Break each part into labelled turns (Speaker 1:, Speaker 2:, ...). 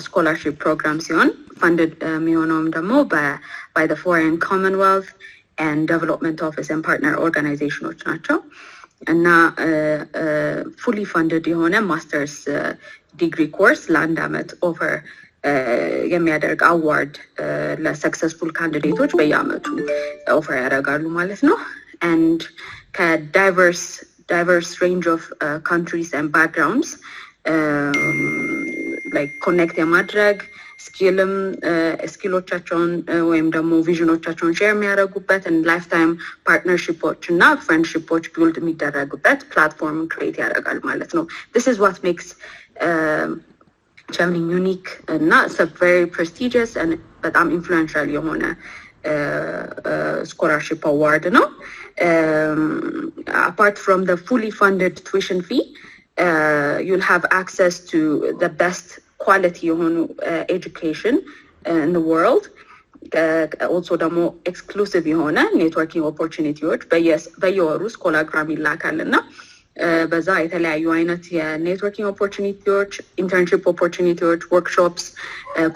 Speaker 1: scholarship program ሲሆን funded የሚሆነውም ደግሞ by the Foreign Commonwealth and Development Office and partner organizations ናቸው እና fully funded የሆነ master's degree course ለአንድ ዓመት offer የሚያደርግ award ለsuccessful candidates በየዓመቱ offer ያደርጋሉ ማለት ነው and diverse range of countries and backgrounds like connect የማድረግ ስኪሎቻቸውን ወይም ደግሞ ቪዥኖቻቸውን ሼር የሚያደርጉበት and lifetime partnerships እና friendships build የሚደረጉበት platform create ያደርጋል ማለት ነው this is what makes CHEVENING unique and it's a very prestigious and በጣም influential የሆነ scholarship award no apart from the fully funded tuition fee you'll have access to the best quality education in the world also ደግሞ exclusive የሆነ networking opportunities በየወሩ ስኮላግራም ይላካልና በዛ የተለያዩ አይነት የኔትወርኪንግ ኦፖርቹኒቲዎች ኢንተርንሺፕ ኦፖርቹኒቲዎች ወርክሾፕስ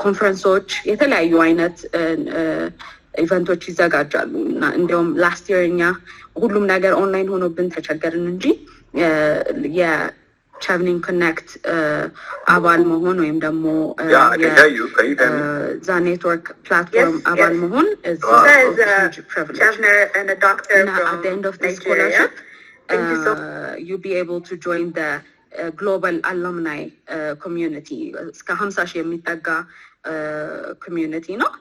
Speaker 1: ኮንፈረንሶች የተለያዩ አይነት ኢቨንቶች ይዘጋጃሉ እና እንደውም ላስት ይር እኛ ሁሉም ነገር ኦንላይን ሆኖብን ተቸገርን እንጂ CHEVENING Connect አባል መሆን ወይም ደግሞ ዛ ኔትወርክ ፕላትፎርም አባል መሆን is a huge privilege and a doctor at the end of the scholarship you'll be able to join the global alumni community እስከ 50 ሺህ የሚጠጋ community ነው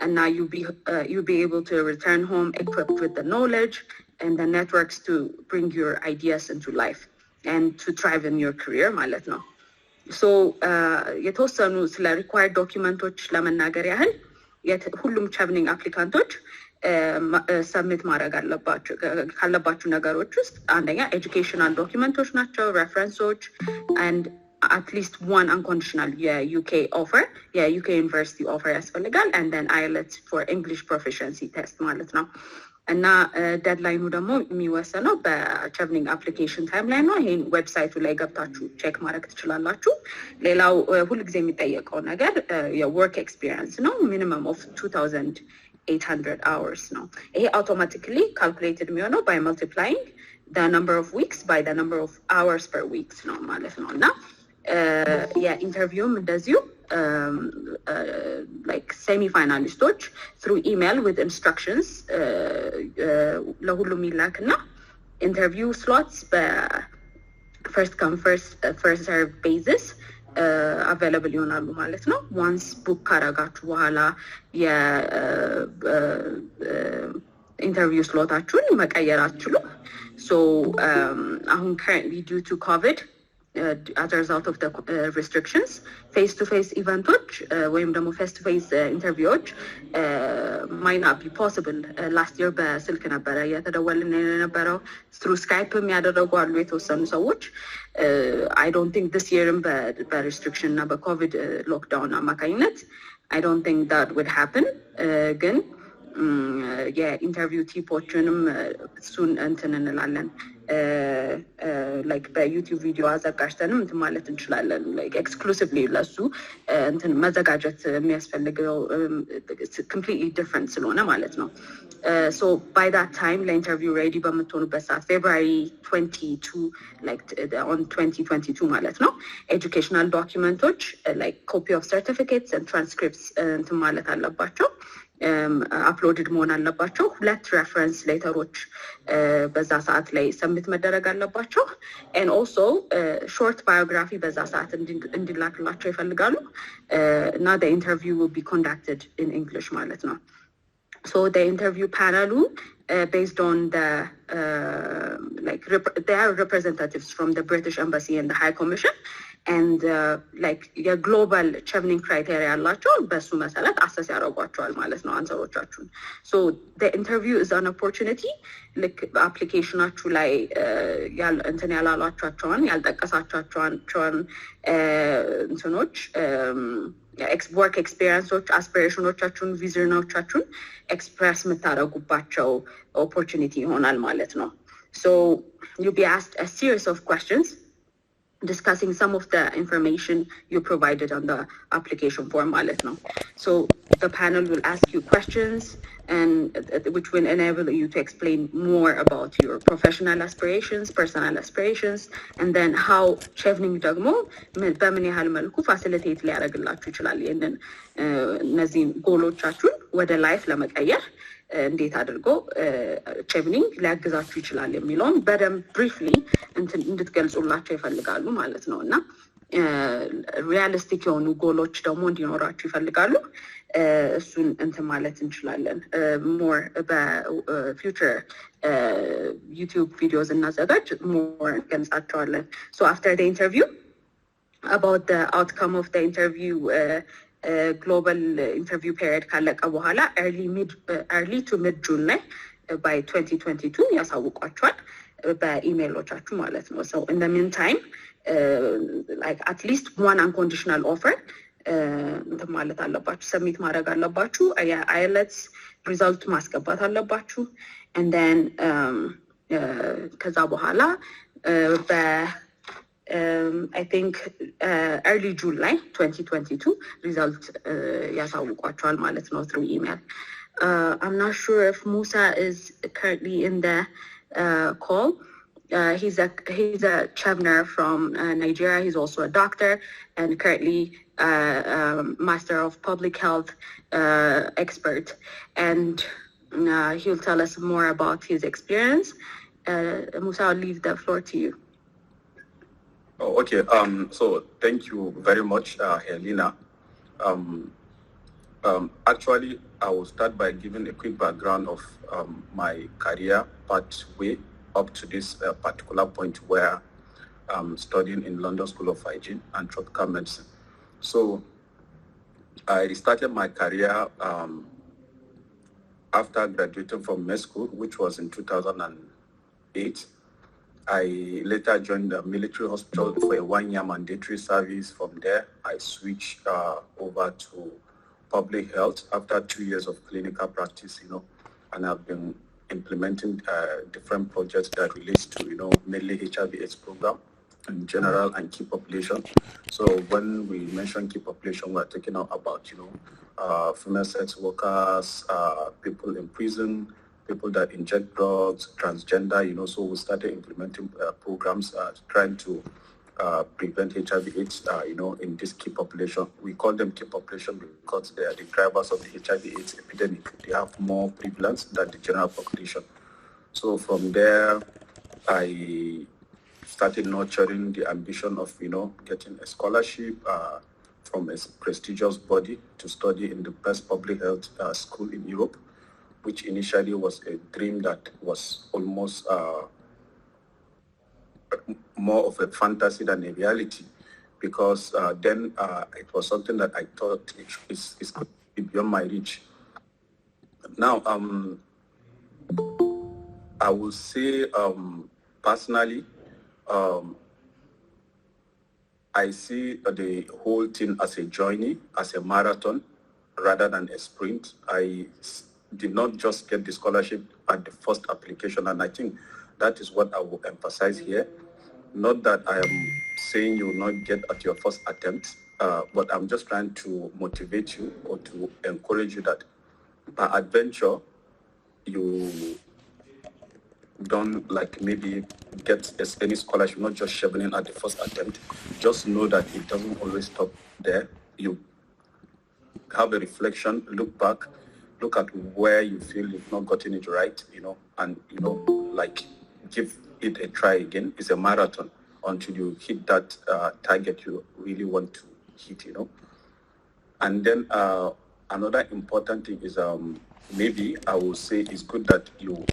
Speaker 1: and now you'll be able to return home equipped with the knowledge and the networks to bring your ideas into life and to thrive in your career ማለት ነው so የተወሰኑ ስለ required documents ለመናገር ያህል ሁሉም CHEVENING አፕሊካንቶች ሰብሚት ማድረግ ካለባችሁ ነገሮች ውስጥ አንደኛ educational documents ናቸው references and at least one unconditional UK offer UK university offer ያስፈልጋል and then IELTS for English proficiency test ማለት ነው እና ዴድላይኑ ደግሞ የሚወሰነው በCHEVENING application timeline ነው ይሄን ዌብሳይቱ ላይ ገብታችሁ ቼክ ማድረግ ትችላላችሁ ሌላው ሁሉ ጊዜ የሚጠየቀው ነገር የwork experience ነው minimum of 2800 hours ነው ይሄ automatically calculated የሚሆነው by multiplying the number of weeks by the number of hours per week ነው ማለት ነው እና interviewም እንደዚሁ like semi-finalists through email with instructions ለሁሉም ይላክና interview slots first come first serve basis available ይሆናሉ ማለት ነው once book ካረጋችሁ በኋላ interview slot-አችሁን መቀየር አትችሉም so አሁን currently due to COVID as a result of the restrictions face-to-face events ወይም ደግሞ face-to-face interviews might not be possible last year በስልክ ነበረ የተደወልን የነበረው through Skype የሚያደርጉ አሉ የተወሰኑ ሰዎች I don't think this year በrestriction እና በCovid lockdown አማካኝነት I don't think that would happen ግን የኢንተርቪው ቲፖችንም እሱን እንትን እንላለን like በዩቲዩብ ቪዲዮ አዘጋጅተንም እንትን ማለት እንችላለን like exclusively ለሱ እንትን መዘጋጀት የሚያስፈልገው completely different ስለሆነ ማለት ነው so by that time ለኢንተርቪው ready በመሆኑበት ሰዓት February 22 like on 2022 ማለት ነው educational documents like copy of certificates and transcripts እንትን ማለት አለባቸው uploaded መሆን አለባቸው ሁለት reference letterዎች በዛ ሰዓት ላይ ሰብሚት መደረግ አለባቸው and also short biography በዛ ሰዓት እንዲላክላቸው ይፈልጋሉ እና the interview will be conducted in English ማለት ነው so the interview panel based on the like they are representatives from the British Embassy and the High Commission and like your global CHEVENING criteria አላቸው በሱ መሰረት አሰስ ያደርጓቸዋል ማለት ነው አንሰሮቻችሁን so the interview is an opportunity like applicationአችሁ ላይ እንትን ያላሏቸውን ያልጠቀሳቸውን እንትኖች work experienceዎች aspirationዎቻችሁን visionዎቻችሁን express የምታደርጉባቸው opportunity ይሆናል ማለት ነው so you'll be asked a series of questions discussing some of the information you provided on the application form ማለት ነው. So the panel will ask you questions and which will enable you to explain more about your professional aspirations, personal aspirations, and then how chevening ደግሞ በምን ያህል መልኩ ፋሲሊቴት ሊያደርግላችሁ ይችላል ይሄንን እነዚህን ጎሎቻችሁን ወደ ላይፍ ለመቀየር እንዴት አድርጎ ቼቨኒንግ ሊያግዛችሁ ይችላል የሚለውን በደንብ ብሪፍሊ እንድትገልጹላቸው ይፈልጋሉ ማለት ነው እና ሪያሊስቲክ የሆኑ ጎሎች ደግሞ እንዲኖራችሁ ይፈልጋሉ እሱን ማለት እንችላለን ሞር በፊውቸር ዩቲዩብ ቪዲዮስ እናዘጋጅ ሞር እንገልጻቸዋለን so after the interview about the outcome of the interview global interview period ካለቀ በኋላ early to mid June ላይ by 2022 ያሳውቋቸዋል በኢሜይሎቻችሁ ማለት ነው so in the meantime like at least one unconditional offer ማለት አለባችሁ ሰብሚት ማድረግ አለባችሁ IELTS ሪዛልት ማስገባት አለባችሁ and then ከዛ በኋላ I think early July 2022 result ያሳውቋቸዋል ማለት ነው through email. I'm not sure if Musa is currently in the call. He's a Chevener from Nigeria. He's also a doctor and currently Master of Public Health expert. And he'll tell us more about his experience. Musa, I'll leave the floor to you.
Speaker 2: Oh, okay. So thank you very much, Helena. Actually, I will start by giving a quick background of my career pathway up to this particular point where I'm studying in London School of Hygiene and Tropical Medicine. So I started my career after graduating from med school, which was in 2008. I later joined the military hospital for a 1-year mandatory service. From there, I switched over to public health after 2 years of clinical practice, and I've been implementing different projects that relates to, mainly HIV/AIDS program in general and key population. So when we mention key population, we're talking about, female sex workers, people in prison, people that inject drugs, transgender, so we started implementing programs trying to prevent HIV/AIDS, in this key population. We call them key population because they are the drivers of the HIV/AIDS epidemic. They have more prevalence than the general population. So from there, I started nurturing the ambition of, getting a scholarship from a prestigious body to study in the best public health school in Europe, which initially was a dream that was almost more of a fantasy than a reality, because then it was something that I thought is beyond my reach. Now, I will say personally, I see the whole thing as a journey, as a marathon, rather than a sprint. I did not just get the scholarship at the first application, and I think that is what I will emphasize here. Not that I am saying you will not get at your first attempt, but I'm just trying to motivate you or to encourage you that by adventure, you don't maybe get any scholarship, not just chevening at the first attempt. Just know that it doesn't always stop there. You have a reflection, look back, look at where you feel you've not gotten it right, and, give it a try again. It's a marathon until you hit that target you really want to hit, And then another important thing is maybe I will say it's good that you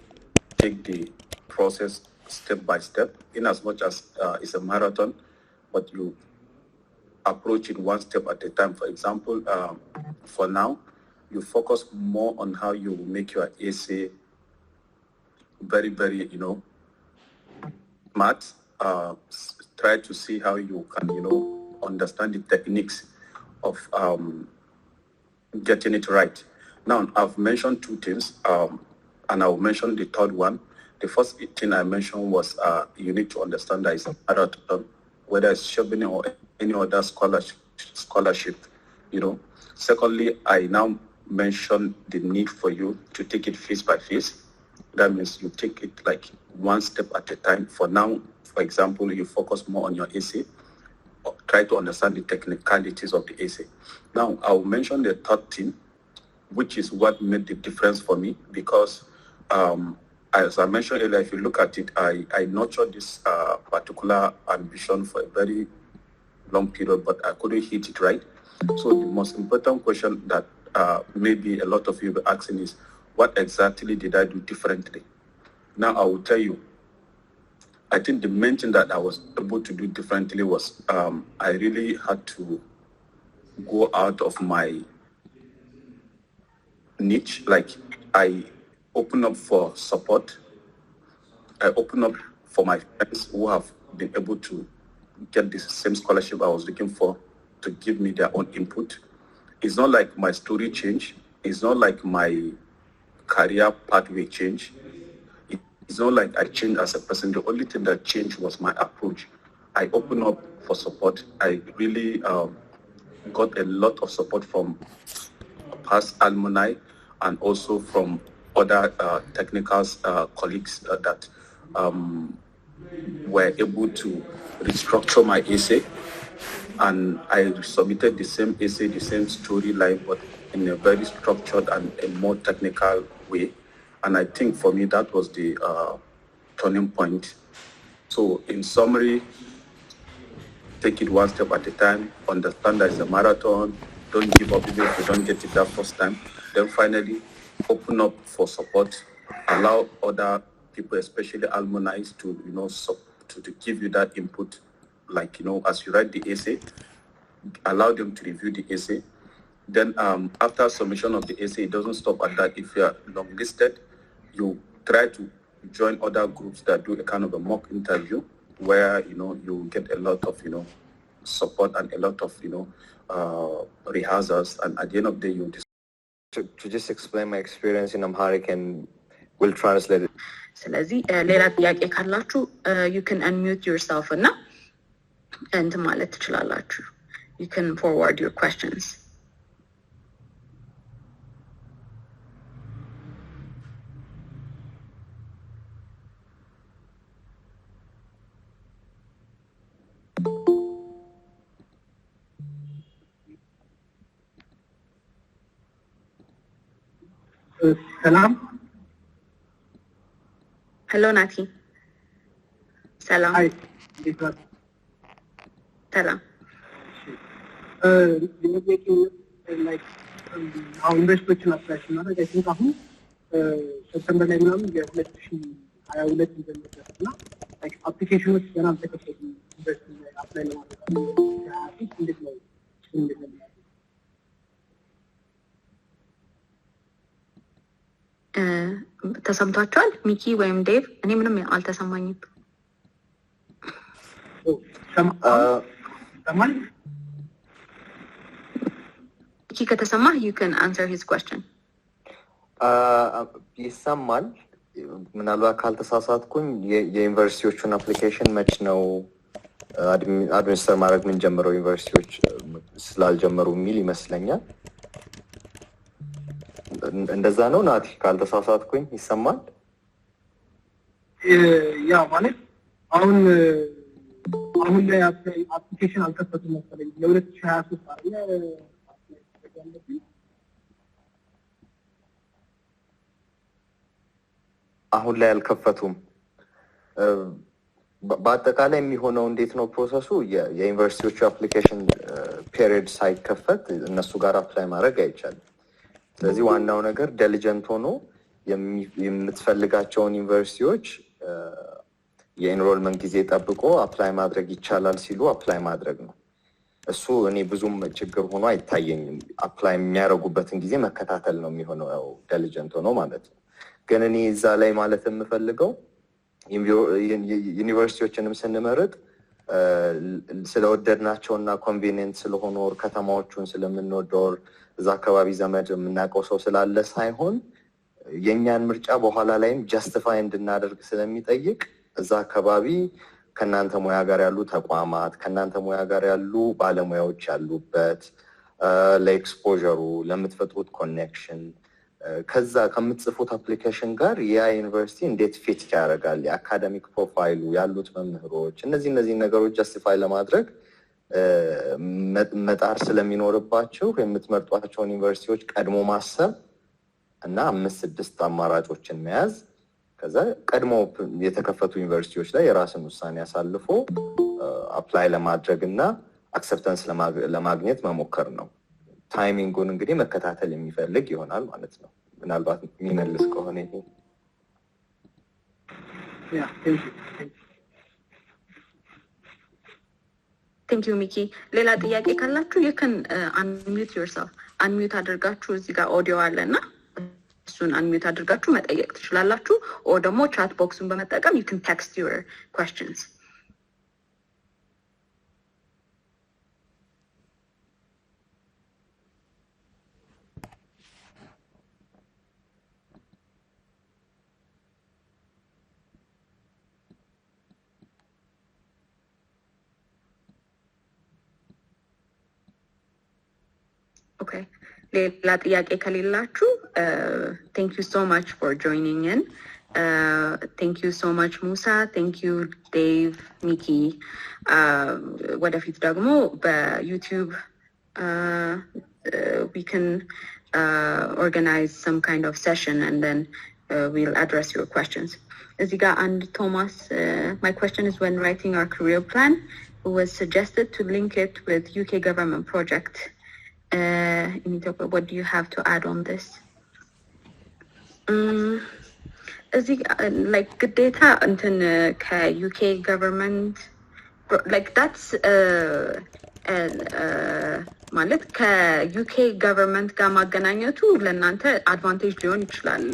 Speaker 2: take the process step by step, in as much as it's a marathon, but you approach it one step at a time. For example, for now, you focus more on how you make your essay very, very, smart. Try to see how you can, understand the techniques of getting it right. Now, I've mentioned two things, and I'll mention the third one. The first thing I mentioned was you need to understand that it's a marathon whether it's CHEVENING or any other scholarship, you know. Secondly, I now mention the need for you to take it phase by phase. That means you take it like one step at a time. For now, for example, you focus more on your essay, or try to understand the technicalities of the essay. Now, I'll mention the third thing, which is what made the difference for me, because as I mentioned earlier, if you look at it, I nurtured this particular ambition for a very long period, but I couldn't hit it right. So the most important question that maybe a lot of you will be asking is, what exactly did I do differently? Now I will tell you, I think the main thing that I was able to do differently was I really had to go out of my niche. Like, I open up for support. I open up for my friends who have been able to get the same scholarship I was looking for, to give me their own input. It's not like my story changed. It's not like my career pathway changed. It's not like I changed as a person. The only thing that changed was my approach. I opened up for support. I really got a lot of support from past alumni and also from other technical colleagues that were able to restructure my essay. And I submitted the same essay, the same storyline, but in a very structured and a more technical way. And I think for me, that was the turning point. So in summary, take it one step at a time, understand that it's a marathon, don't give up even if you don't get it that first time. Then finally, open up for support, allow other people, especially alumni, to, you know, to give you that input. Like, you know, as you write the essay, allow them to review the essay. Then after submission of the essay, it doesn't stop at that. If you are long-listed, you try to join other groups that do a kind of a mock interview where, you know, you get a lot of, you know, support and a lot of, you know, rehearsals. And at the end of the day, you
Speaker 3: to just explain my experience in Amharic, and we'll translate it.
Speaker 1: ስለዚህ ሌላ ጥያቄ ካላችሁ you can unmute yourself እና እንትን ማለት ትችላላችሁ. You can forward your questions.
Speaker 4: Salam.
Speaker 1: Hello, Nati. Salam.
Speaker 4: Hi.
Speaker 1: Salam.
Speaker 4: You're making like now investment operation. I think September 9 we have let I will let you know. Like application was gonna take a investment apply now.
Speaker 1: ተሰምቷቸዋል ሚኪ ወይም ዴቭ? እኔ ምንም አልተሰማኝም። ሚኪ ከተሰማ you can answer his question.
Speaker 3: ይሰማል። ምናልባት ካልተሳሳትኩኝ የዩኒቨርሲቲዎቹን አፕሊኬሽን መች ነው አድሚኒስትር ማድረግ ምን ጀምረው ዩኒቨርሲቲዎች ስላልጀመሩ የሚል ይመስለኛል። እንደዛ ነው ናቲ? ካልተሳሳትኩኝ ይሰማል።
Speaker 4: ያ ማለት አሁን ላይ አፕሊኬሽን አልከፈቱም መሰለኝ ለ2023 አይደል?
Speaker 3: አሁን ላይ አልከፈቱም። በአጠቃላይ የሚሆነው እንዴት ነው ፕሮሰሱ? የዩኒቨርሲቲዎቹ አፕሊኬሽን ፔሪድ ሳይከፈት እነሱ ጋር አፕላይ ማድረግ አይቻልም። ስለዚህ ዋናው ነገር ዲሊጀንት ሆኖ የምትፈልጋቸውን ዩኒቨርሲቲዎች የኢንሮልመንት ጊዜ ጠብቆ አፕላይ ማድረግ ይቻላል ሲሉ አፕላይ ማድረግ ነው። እሱ እኔ ብዙም ችግር ሆኖ አይታየኝም። አፕላይ የሚያደርጉበትን ጊዜ መከታተል ነው የሚሆነው፣ ያው ዲሊጀንት ሆኖ ማለት ነው። ግን እኔ እዛ ላይ ማለት የምፈልገው ዩኒቨርሲቲዎችንም ስንመርጥ ስለወደድናቸውና ኮንቬኒየንት ስለሆኑ ከተማዎቹን ስለምንወደው እዛ አካባቢ ዘመድ የምናውቀው ሰው ስላለ ሳይሆን የኛን ምርጫ በኋላ ላይም ጀስቲፋይ እንድናደርግ ስለሚጠይቅ እዛ አካባቢ ከናንተ ሙያ ጋር ያሉ ተቋማት ከናንተ ሙያ ጋር ያሉ ባለሙያዎች ያሉበት ለኤክስፖዠሩ ለምትፈጥሩት ኮኔክሽን ከዛ ከምትጽፉት አፕሊኬሽን ጋር ያ ዩኒቨርሲቲ እንዴት ፊት ያደርጋል የአካዳሚክ ፕሮፋይሉ ያሉት መምህሮች እነዚህ ነገሮች ጀስቲፋይ ለማድረግ መጣር ስለሚኖርባችሁ የምትመርጧቸውን ዩኒቨርሲቲዎች ቀድሞ ማሰብ እና 5-6 አማራጮችን መያዝ ከዛ ቀድሞ የተከፈቱ ዩኒቨርሲቲዎች ላይ የራስን ውሳኔ ያሳልፎ አፕላይ ለማድረግና አክሰፕታንስ ለማግኘት መሞከር ነው ታይሚንጉን እንግዲህ መከታተል የሚፈልግ ይሆናል ማለት ነው ምናልባት የሚመልስ ከሆነ ይሄ
Speaker 1: Thank you Miki ሌላ ጥያቄ ካላችሁ you can unmute yourself unmute አድርጋችሁ እዚህ ጋር ኦዲዮ አለና እሱን unmute አድርጋችሁ መጠየቅ ትችላላችሁ or ደግሞ chat box-ን በመጠቀም you can text your questions Okay. ሌላ ጥያቄ ከሌላችሁ thank you so much for joining in. Thank you so much Musa. Thank you Dave, Miki. ወደፊት ደግሞ በዩቲዩብ we can organize some kind of session and then we'll address your questions. እዚህ ጋር አንድ ቶማስ my question is when writing our career plan it was suggested to link it with UK government project. In Ethiopia, what do you have to add on this? Like good data until UK government, like that's ማለት ከዩኬ ገቨርንመንት ጋር ማገናኘቱ ለእናንተ አድቫንቴጅ ሊሆን ይችላል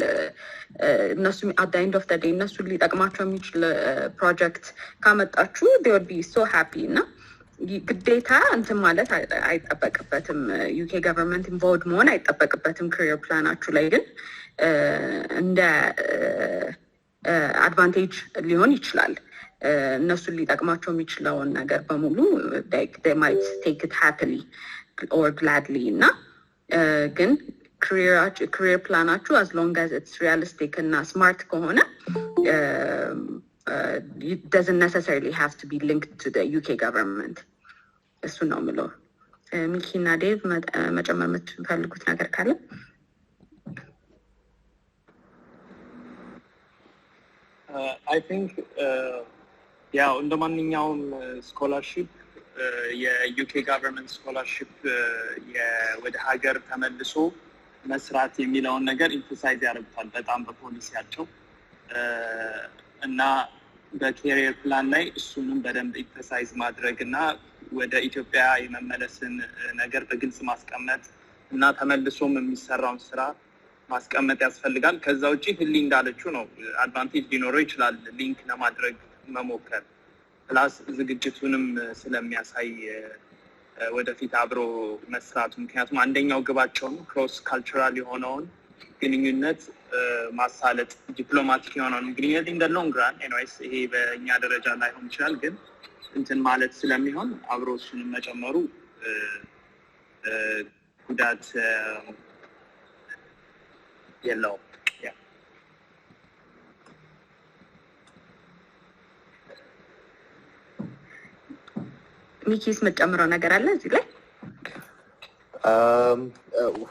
Speaker 1: እነሱ at the end of the day እነሱ ሊጠቅማቸው የሚችል ፕሮጀክት ካመጣችሁ they would be so happy እና ግዴታ እንትን ማለት አይጠበቅበትም ዩኬ ገቨርንመንት ኢንቮልቭድ መሆን አይጠበቅበትም ካሪየር ፕላናችሁ ላይ ግን እንደ አድቫንቴጅ ሊሆን ይችላል እነሱ ሊጠቅማቸው የሚችለውን ነገር በሙሉ they might take it happily or gladly እና ግን career planaችሁ as long as it's realistic and smart ከሆነ it doesn't necessarily have to be linked to the UK government. እሱ ነው የምለው ሚኪ እና ዴቭ መጨመር የምትፈልጉት ነገር ካለ
Speaker 5: I think ያው እንደማንኛውም ስኮላርሺፕ የዩኬ ገቨርንመንት ስኮላርሺፕ ወደ ሀገር ተመልሶ መስራት የሚለውን ነገር ኢንፈሳይዝ ያደርጉታል በጣም በፖሊሲያቸው እና በካሪየር ፕላን ላይ እሱንም በደንብ ኢንፈሳይዝ ማድረግና ወደ ኢትዮጵያ የመመለስን ነገር በግልጽ ማስቀመጥ እና ተመልሶም የሚሰራውን ስራ ማስቀመጥ ያስፈልጋል ከዛ ውጪ ህሊ እንዳለችው ነው አድቫንቴጅ ሊኖረው ይችላል ሊንክ ለማድረግ መሞከር ፕላስ ዝግጅቱንም ስለሚያሳይ ወደፊት አብሮ መስራት ምክንያቱም አንደኛው ግባቸው ነው ክሮስ ካልቸራል የሆነውን ግንኙነት ማሳለጥ ዲፕሎማቲክ የሆነውን ግንኙነት in the long run anyways ይሄ በእኛ ደረጃ ላይ ሆን ይችላል ግን እንትን ማለት ስለሚሆን አብሮ እሱንም መጨመሩ ጉዳት የለው
Speaker 1: ሚኪስ መጨመረው ነገር አለ እዚህ ላይ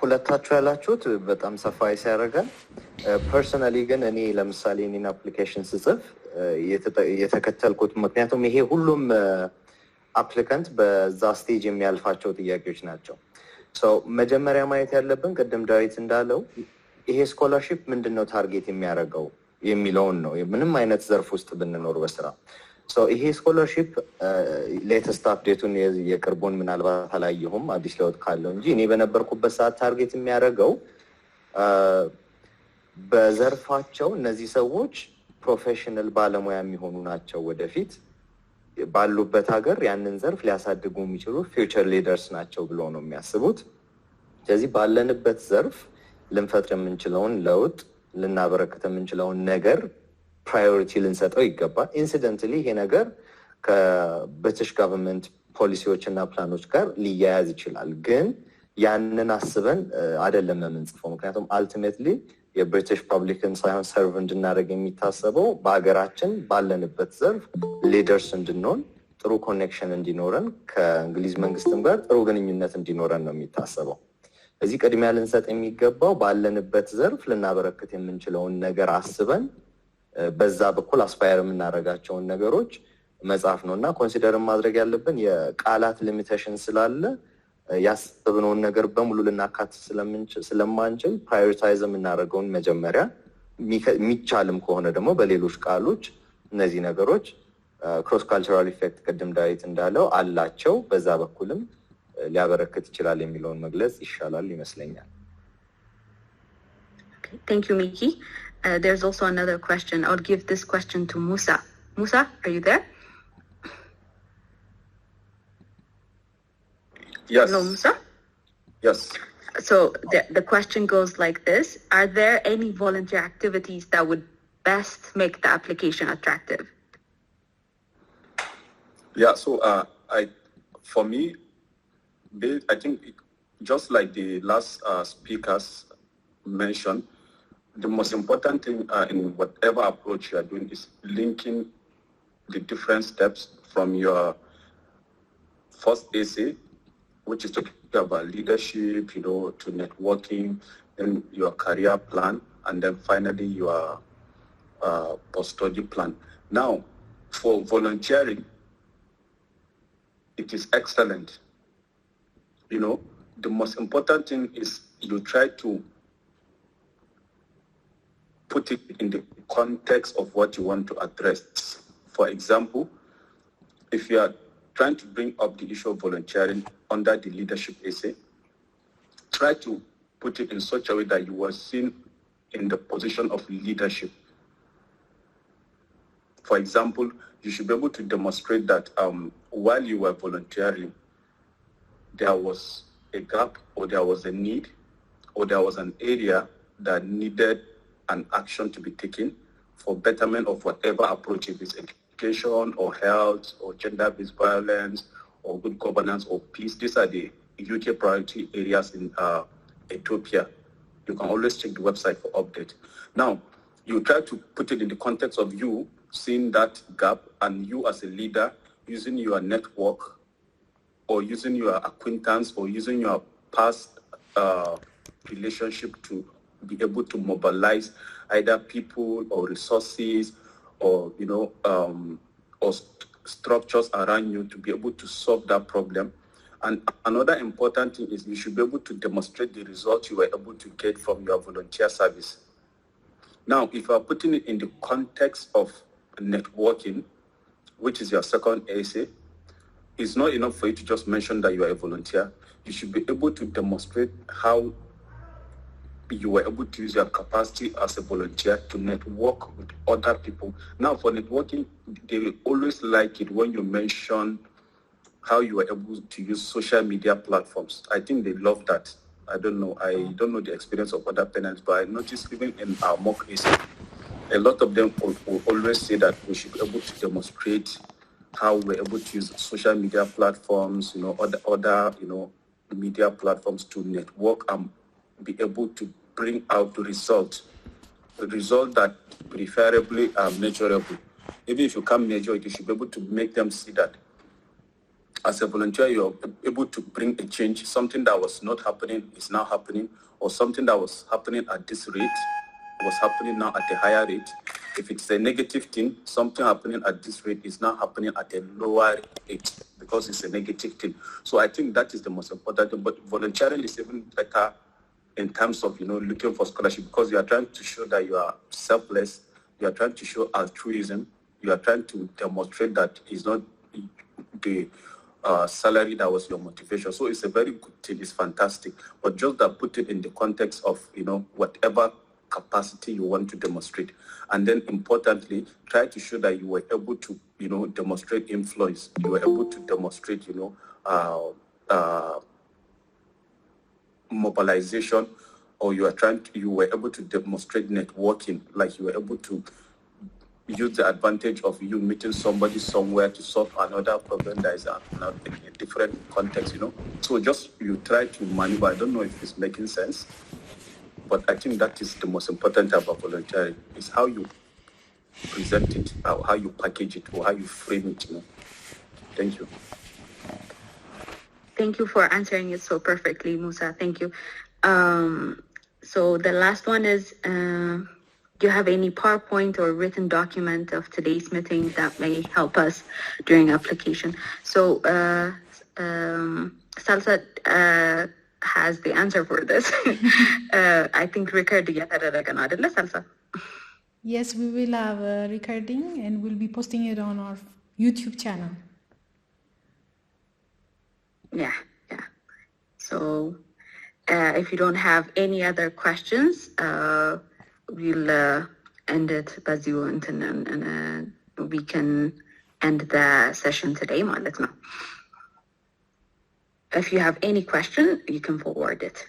Speaker 3: ሁለታችሁ ያላችሁት በጣም ሰፋይ ሲያደርጋል ፐርሰናሊ ግን እኔ ለምሳሌ እኔን አፕሊኬሽን ስጽፍ የተከተልኩት ምክንያቱም ይሄ ሁሉም አፕሊካንት በዛ ስቴጅ የሚያልፋቸው ጥያቄዎች ናቸው መጀመሪያ ማየት ያለብን ቅድም ዳዊት እንዳለው ይሄ ስኮላርሺፕ ምንድነው ታርጌት የሚያደርገው የሚለውን ነው ምንም አይነት ዘርፍ ውስጥ ብንኖር በስራ ይሄ ስኮላርሺፕ ሌተስት አፕዴቱን የቅርቡን ምናልባት አላየሁም አዲስ ለውጥ ካለው እንጂ እኔ በነበርኩበት ሰዓት ታርጌት የሚያደርገው በዘርፋቸው እነዚህ ሰዎች ፕሮፌሽናል ባለሙያ የሚሆኑ ናቸው ወደፊት ባሉበት ሀገር ያንን ዘርፍ ሊያሳድጉ የሚችሉ ፊውቸር ሊደርስ ናቸው ብሎ ነው የሚያስቡት ስለዚህ ባለንበት ዘርፍ ልንፈጥር የምንችለውን ለውጥ ልናበረክት የምንችለውን ነገር ፕራዮሪቲ ልንሰጠው ይገባል ኢንሲደንትሊ ይሄ ነገር ከብሪቲሽ ገቨርንመንት ፖሊሲዎችና ፕላኖች ጋር ሊያያዝ ይችላል። ግን ያንን አስበን አይደለም የምንጽፈው። ምክንያቱም አልቲሜትሊ የብሪቲሽ ፐብሊክን ሳይሆን ሰርቭ እንድናደርግ የሚታሰበው በሀገራችን ባለንበት ዘርፍ ሊደርስ እንድንሆን፣ ጥሩ ኮኔክሽን እንዲኖረን፣ ከእንግሊዝ መንግስትም ጋር ጥሩ ግንኙነት እንዲኖረን ነው የሚታሰበው። እዚህ ቅድሚያ ልንሰጥ የሚገባው ባለንበት ዘርፍ ልናበረክት የምንችለውን ነገር አስበን በዛ በኩል አስፓየር የምናደርጋቸውን ነገሮች መጽሐፍ ነው እና ኮንሲደርን ማድረግ ያለብን የቃላት ሊሚቴሽን ስላለ ያስብነውን ነገር በሙሉ ልናካት ስለማንችል ፕራዮሪታይዝ የምናደርገውን መጀመሪያ የሚቻልም ከሆነ ደግሞ በሌሎች ቃሎች እነዚህ ነገሮች ክሮስ ካልቸራል ኢፌክት ቅድም ዳዊት እንዳለው አላቸው፣ በዛ በኩልም ሊያበረክት ይችላል የሚለውን መግለጽ ይሻላል ይመስለኛል።
Speaker 1: Thank you, Miki. There's also another question. I'll give this question to Musa. Musa, are you there?
Speaker 2: Yes.
Speaker 1: Hello, Musa?
Speaker 2: Yes.
Speaker 1: So the question goes like this. Are there any volunteer activities that would best make the application attractive?
Speaker 2: Yeah, so for me, I think just like the last speakers mentioned, the most important thing in whatever approach you are doing is linking the different steps from your first essay, which is talking about leadership, to networking, then your career plan, and then finally your post-study plan. Now, for volunteering, it is excellent. The most important thing is you try to put it in the context of what you want to address. For example, if you are trying to bring up the issue of volunteering under the leadership essay, try to put it in such a way that you are seen in the position of leadership. For example, you should be able to demonstrate that while you were volunteering, there was a gap, or there was a need, or there was an area that needed an action to be taken for betterment of whatever approach it is, education or health or gender-based violence or good governance or peace. These are the UK priority areas in Ethiopia. You can always check the website for update. Now, you try to put it in the context of you seeing that gap, and you as a leader using your network or using your acquaintance or using your past relationship to be able to mobilize either people or resources or or structures around you to be able to solve that problem. And another important thing is you should be able to demonstrate the results you were able to get from your volunteer service. Now, if you are putting it in the context of networking, which is your second essay, it's not enough for you to just mention that you are a volunteer. You should be able to demonstrate how you were able to use your capacity as a volunteer to network with other people. Now, for networking, they will always like it when you mention how you were able to use social media platforms. I think they love that. I don't know the experience of other parents, but I noticed even in our mock essay, a lot of them will always say that we should be able to demonstrate how we're able to use social media platforms, other media platforms to network and be able to bring out the result that preferably are measurable. Even if you can't measure it, you should be able to make them see that as a volunteer, you're able to bring a change. Something that was not happening is now happening, or something that was happening at this rate was happening now at a higher rate. If it's a negative thing, something happening at this rate is now happening at a lower rate because it's a negative thing. So I think that is the most important thing. But volunteering is even better in terms of, looking for scholarship, because you are trying to show that you are selfless, you are trying to show altruism, you are trying to demonstrate that it's not the salary that was your motivation. So it's a very good thing, it's fantastic. But just that put it in the context of, whatever capacity you want to demonstrate. And then importantly, try to show that you were able to, demonstrate influence. You were able to demonstrate, mobilization, or you were able to demonstrate networking, like you were able to use the advantage of you meeting somebody somewhere to solve another problem that is not in a different context, So just you try to maneuver. I don't know if it's making sense, but I think that is the most important about volunteering, is how you present it, how you package it, or how you frame it, Thank you.
Speaker 1: Thank you for answering it so perfectly, Musa. Thank you. So the last one is, do you have any PowerPoint or written document of today's meeting that may help us during application? So Salsa has the answer for this. I think recording Salsa.
Speaker 6: Yes, we will have a recording and we'll be posting it on our YouTube channel.
Speaker 1: Yeah. So if you don't have any other questions, we'll end it Baziu and we can end the session today, Maletna. If you have any question, you can forward it.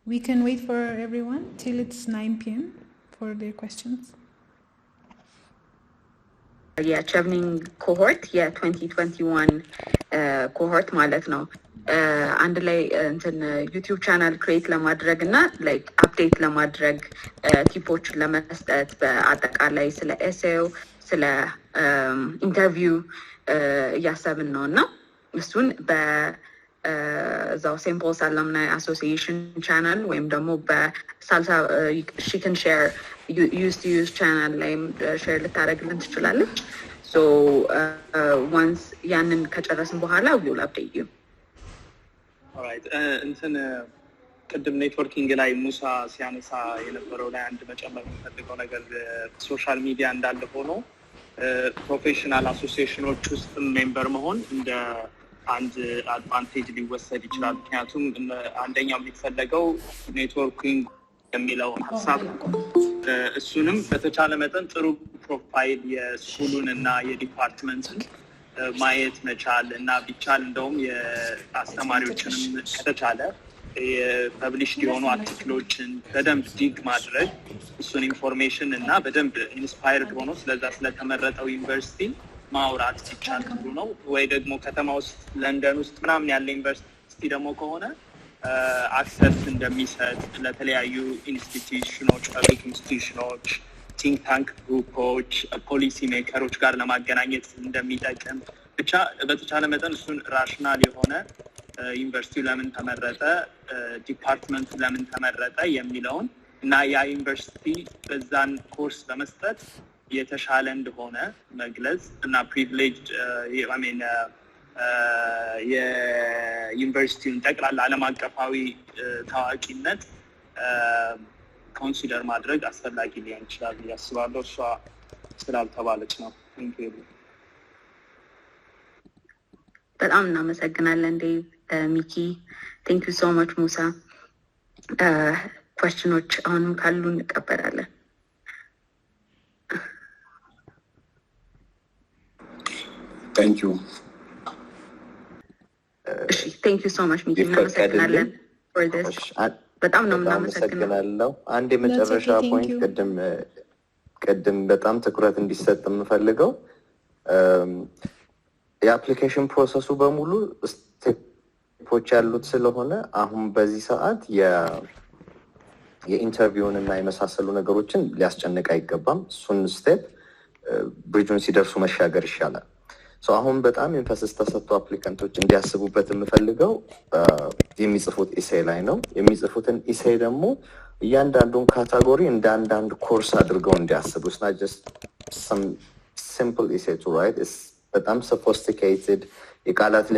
Speaker 6: We can wait for everyone till it's 9 p.m. for their questions.
Speaker 1: Yeah, CHEVENING cohort, 2021 cohort ማለት ነው። አንድ ላይ እንትን ዩቲዩብ ቻናል ክሬት ለማድረግ እና ላይክ አፕዴት ለማድረግ ቲፖችን ለመስጠት በአጠቃላይ ስለ ኤሴው ስለ ኢንተርቪው እያሰብን ነው እና እሱን በዛው ሴምፕል አሉምናይ አሶሲዬሽን ቻናል ወይም ደግሞ በሳልሳ ሺ ካን ሼር ዩዝ ቻናል ላይ ሼር ልታደርግልን ትችላለች። ሶ ዋንስ ያንን ከጨረስን በኋላ ዊል አፕዴት ዩ።
Speaker 5: ኦልራይት እንትን ቅድም ኔትወርኪንግ ላይ ሙሳ ሲያነሳ የነበረው ላይ አንድ መጨመር የምፈልገው ነገር ሶሻል ሚዲያ እንዳለ ሆኖ ፕሮፌሽናል አሶሲዬሽኖች ውስጥ ሜምበር መሆን እንደ አንድ አድቫንቴጅ ሊወሰድ ይችላል። ምክንያቱም አንደኛው የሚፈለገው ኔትወርኪንግ የሚለው ሀሳብ እሱንም በተቻለ መጠን ጥሩ ፕሮፋይል የስኩሉን እና የዲፓርትመንትን ማየት መቻል እና ቢቻል እንደውም የአስተማሪዎችንም ከተቻለ የፐብሊሽድ የሆኑ አርቲክሎችን በደንብ ዲግ ማድረግ እሱን ኢንፎርሜሽን እና በደንብ ኢንስፓየርድ ሆኖ ስለዛ ስለተመረጠው ዩኒቨርሲቲ ማውራት ሲቻል ጥሩ ነው። ወይ ደግሞ ከተማ ውስጥ ለንደን ውስጥ ምናምን ያለ ዩኒቨርሲቲ ደግሞ ከሆነ አክሰስ እንደሚሰጥ ለተለያዩ ኢንስቲትዩሽኖች፣ ፐብሊክ ኢንስቲትዩሽኖች፣ ቲንክ ታንክ ግሩፖች፣ ፖሊሲ ሜከሮች ጋር ለማገናኘት እንደሚጠቅም ብቻ በተቻለ መጠን እሱን ራሽናል የሆነ ዩኒቨርሲቲው ለምን ተመረጠ፣ ዲፓርትመንቱ ለምን ተመረጠ የሚለውን እና ያ ዩኒቨርሲቲ በዛን ኮርስ በመስጠት የተሻለ እንደሆነ መግለጽ እና ፕሪቪሌጅድ የዩኒቨርሲቲውን ጠቅላላ ዓለም አቀፋዊ ታዋቂነት ኮንሲደር ማድረግ አስፈላጊ ሊሆን ይችላል ብዬ አስባለሁ። እሷ ስላልተባለች ነው።
Speaker 1: በጣም እናመሰግናለን ዴቭ፣ ሚኪ። ቴንክ ዩ ሶ ማች ሙሳ። ኳስችኖች አሁንም ካሉ እንቀበላለን።
Speaker 2: Thank you.
Speaker 1: Thank you so much, Miki. እናመሰግናለን for this. በጣም ነው እናመሰግናለሁ።
Speaker 3: አንድ የመጨረሻ ፖይንት ቅድም በጣም ትኩረት እንዲሰጥ የምፈልገው የአፕሊኬሽን ፕሮሰሱ በሙሉ ስቴፖች ያሉት ስለሆነ አሁን በዚህ ሰዓት የኢንተርቪውን እና የመሳሰሉ ነገሮችን ሊያስጨንቅ አይገባም። እሱን ስቴፕ ብሪጁን ሲደርሱ መሻገር ይሻላል። አሁን በጣም ኤምፋሲስ ተሰጥቶ አፕሊካንቶች እንዲያስቡበት የምፈልገው የሚጽፉት ኢሴይ ላይ ነው። የሚጽፉትን ኢሴይ ደግሞ እያንዳንዱን ካታጎሪ እንደ አንዳንድ ኮርስ አድርገው እንዲያስቡ። it's not just some simple essay to write. it's በጣም sophisticated የቃላት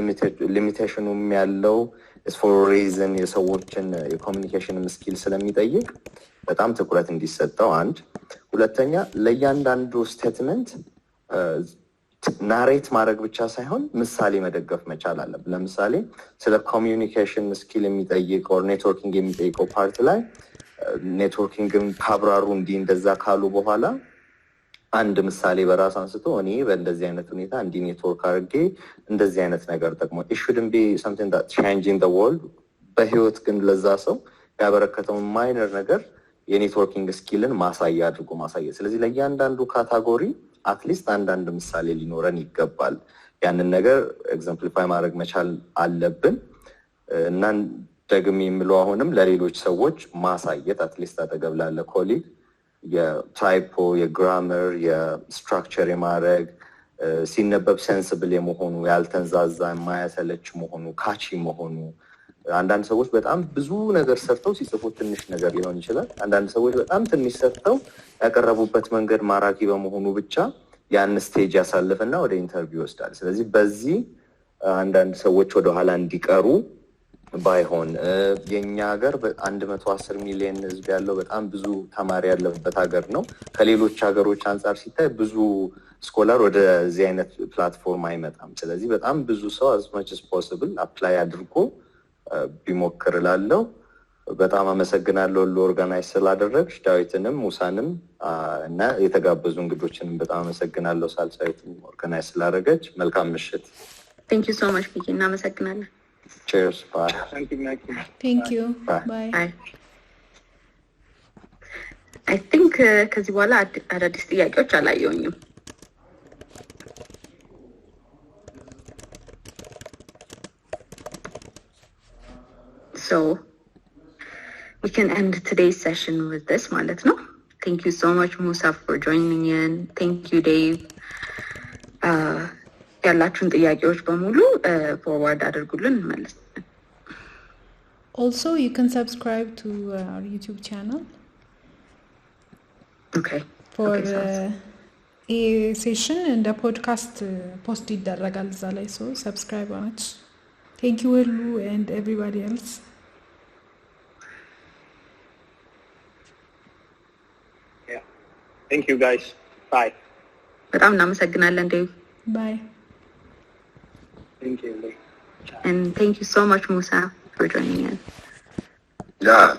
Speaker 3: ሊሚቴሽኑም ያለው is for a reason የሰዎችን የኮሚኒኬሽን ስኪል ስለሚጠይቅ በጣም ትኩረት እንዲሰጠው አንድ። ሁለተኛ ለእያንዳንዱ ስቴትመንት ናሬት ማድረግ ብቻ ሳይሆን ምሳሌ መደገፍ መቻል አለበት። ለምሳሌ ስለ ኮሚዩኒኬሽን ስኪል የሚጠይቅ ኦር ኔትወርኪንግ የሚጠይቀው ፓርት ላይ ኔትወርኪንግን ካብራሩ እንዲህ እንደዛ ካሉ በኋላ አንድ ምሳሌ በራስ አንስቶ እኔ በእንደዚህ አይነት ሁኔታ እንዲህ ኔትወርክ አድርጌ እንደዚህ አይነት ነገር ጠቅሞ it shouldn't be something that changing the world በህይወት ግን ለዛ ሰው ያበረከተው ማይነር ነገር የኔትወርኪንግ ስኪልን ማሳያ አድርጎ ማሳየት። ስለዚህ ለእያንዳንዱ ካታጎሪ አትሊስት አንዳንድ ምሳሌ ሊኖረን ይገባል። ያንን ነገር ኤግዛምፕሊፋይ ማድረግ መቻል አለብን እና ደግሜ የምለው አሁንም ለሌሎች ሰዎች ማሳየት አትሊስት አጠገብ ላለ ኮሊግ የታይፖ የግራመር የስትራክቸር የማድረግ ሲነበብ ሴንስብል የመሆኑ ያልተንዛዛ የማያሰለች መሆኑ ካቺ መሆኑ አንዳንድ ሰዎች በጣም ብዙ ነገር ሰርተው ሲጽፉ ትንሽ ነገር ሊሆን ይችላል። አንዳንድ ሰዎች በጣም ትንሽ ሰርተው ያቀረቡበት መንገድ ማራኪ በመሆኑ ብቻ ያን ስቴጅ ያሳልፍና ወደ ኢንተርቪው ይወስዳል። ስለዚህ በዚህ አንዳንድ ሰዎች ወደ ኋላ እንዲቀሩ ባይሆን የኛ ሀገር 110 ሚሊዮን ህዝብ ያለው በጣም ብዙ ተማሪ ያለበት ሀገር ነው። ከሌሎች ሀገሮች አንፃር ሲታይ ብዙ ስኮላር ወደዚህ አይነት ፕላትፎርም አይመጣም። ስለዚህ በጣም ብዙ ሰው as much as possible አፕላይ አድርጎ ቢሞክር እላለሁ። በጣም አመሰግናለሁ ለኦርጋናይዝ ስላደረግሽ ዳዊትንም ሙሳንም እና የተጋበዙ እንግዶችንም በጣም አመሰግናለሁ ሳልሳይትም ኦርጋናይዝ ስላደረገች። መልካም ምሽት።
Speaker 1: Thank you so much ቪኪ እናመሰግናለን።
Speaker 3: Cheers. Bye.
Speaker 6: Thank you.
Speaker 3: Bye.
Speaker 6: Bye.
Speaker 1: I think ከዚህ በኋላ አዳዲስ ጥያቄዎች አላየሁኝም። So we can end today's session with this ማለት ነው. Thank you so much Musa for joining in. Thank you Dave. ያላችሁን ጥያቄዎች በሙሉ forward አድርጉልን ማለት ነው.
Speaker 6: Also you can subscribe to our YouTube channel.
Speaker 1: Okay.
Speaker 6: For a session and a podcast post ይደረጋል እዛ ላይ so subscribe on it. Thank you Elu and everybody else.
Speaker 5: Yeah. Thank you guys. Bye.
Speaker 1: በጣም እናመሰግናለን Dave.
Speaker 6: Bye.
Speaker 5: Thank you.
Speaker 1: And thank you so much Musa for joining in.
Speaker 2: Yeah.